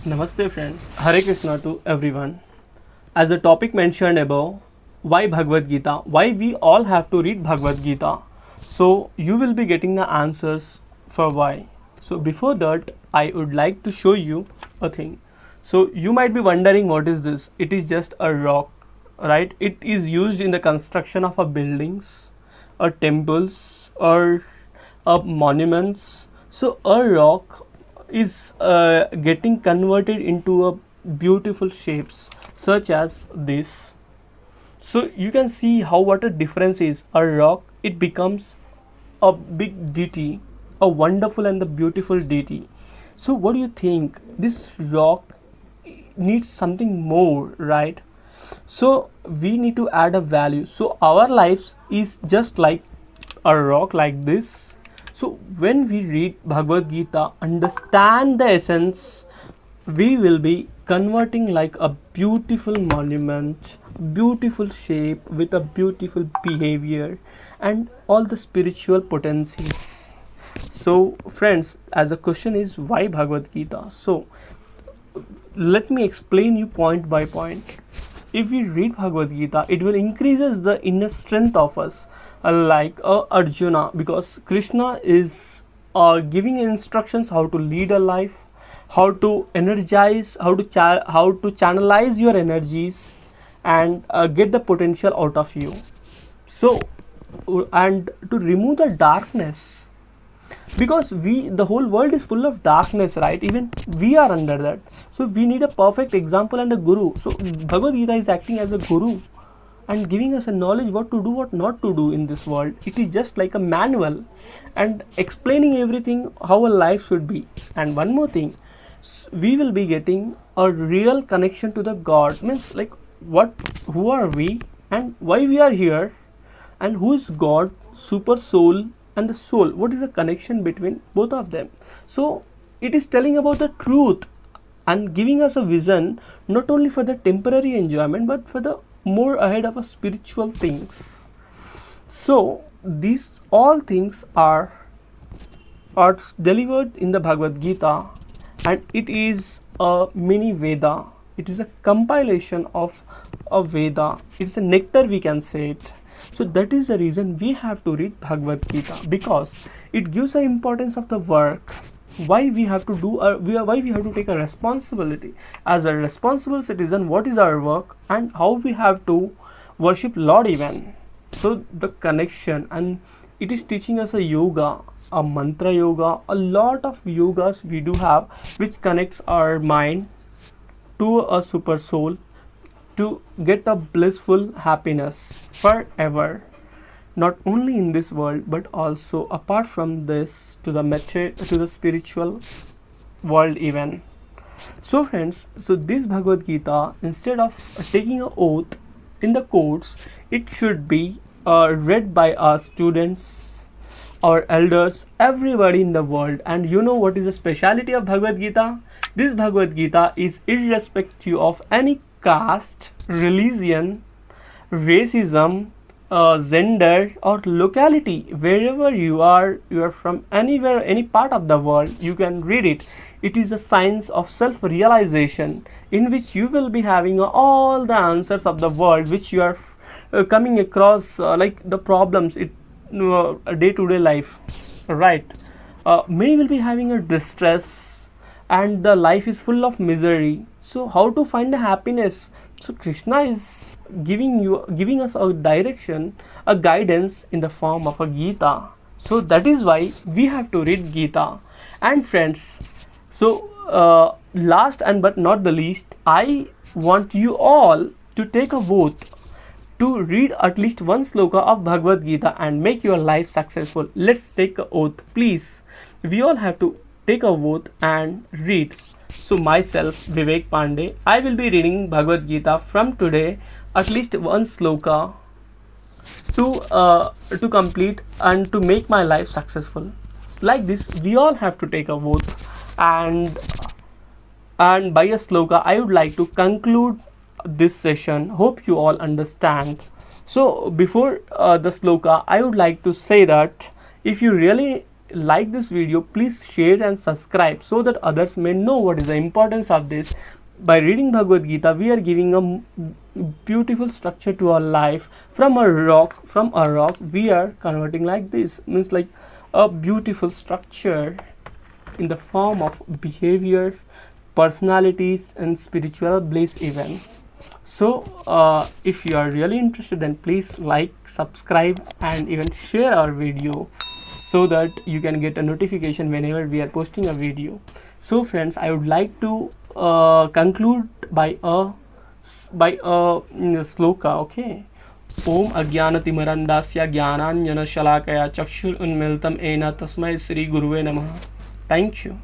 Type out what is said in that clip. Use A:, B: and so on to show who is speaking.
A: Namaste friends, Hare Krishna to everyone. As the topic mentioned above, why Bhagavad Gita? Why we all have to read Bhagavad Gita? So you will be getting the answers for why. So before that, I would like to show you a thing. So you might be wondering what is this? It is just a rock, right? It is used in the construction of a buildings, or temples, or monuments. So a rock is getting converted into a beautiful shapes such as this. So you can see how what a difference is. A rock, it becomes a big deity, a wonderful and the beautiful deity. So what do you think? This rock needs something more, right? So we need to add a value. So our lives is just like a rock like this. So when we read Bhagavad Gita, understand the essence, we will be converting like a beautiful monument, beautiful shape with a beautiful behavior and all the spiritual potencies. So friends, as a question is why Bhagavad Gita? So let me explain you point by point. If we read Bhagavad Gita, it will increases the inner strength of us, like Arjuna, because Krishna is giving instructions how to lead a life, how to energize, how to channelize your energies, and get the potential out of you. So, and to remove the darkness, because we the whole world is full of darkness, right? Even we are under that. So we need a perfect example and a guru. So Bhagavad Gita is acting as a guru and giving us a knowledge what to do, what not to do in this world. It is just like a manual and explaining everything how a life should be. And one more thing, we will be getting a real connection to the God. Means like what, who are we and why we are here, and who is God, super soul, and the soul. What is the connection between both of them? So it is telling about the truth and giving us a vision not only for the temporary enjoyment but for the more ahead of a spiritual things. So these all things are delivered in the Bhagavad Gita, and it is a mini Veda. It is a compilation of a Veda. It's a nectar, we can say it. So that is the reason we have to read Bhagavad Gita, because it gives the importance of the work. Why we have to do why we have to take a responsibility as a responsible citizen. What is our work and how we have to worship Lord even. So the connection, and it is teaching us a yoga, a mantra yoga, a lot of yogas we do have, which connects our mind to a super soul to get a blissful happiness forever, not only in this world but also apart from this to the to the spiritual world even. So friends, so this Bhagavad Gita, instead of taking an oath in the courts, it should be read by our students, our elders, everybody in the world. And you know what is the speciality of Bhagavad Gita? This Bhagavad Gita is irrespective of any caste, religion, racism, gender, or locality. Wherever you are from anywhere, any part of the world, you can read it. It is a science of self-realization in which you will be having all the answers of the world, which you are coming across, like the problems it day-to-day life, right? Many will be having a distress, and the life is full of misery. So how to find the happiness? So Krishna is giving us a direction, a guidance in the form of a Gita. So that is why we have to read Gita. And friends, so last and but not the least, I want you all to take a oath to read at least one sloka of Bhagavad Gita and make your life successful. Let's take a oath, please. We all have to take a oath and read. So myself, Vivek Pandey, I will be reading Bhagavad Gita from today, at least one sloka to complete and to make my life successful. Like this, we all have to take a oath, and by a sloka, I would like to conclude this session. Hope you all understand. So before the sloka, I would like to say that if you really like this video, please share and subscribe so that others may know what is the importance of this. By reading Bhagavad Gita, we are giving a beautiful structure to our life. From a rock we are converting like this, means like a beautiful structure in the form of behavior, personalities, and spiritual bliss even. So if you are really interested, then please like, subscribe, and even share our video so that you can get a notification whenever we are posting a video. So friends, I would like to conclude by a sloka. Okay. Om Ajnanatimirandasya Jnananjana Shalakaya Chakshur Unmiltam Ena Tasmai Sri Guruve Namaha. Thank you.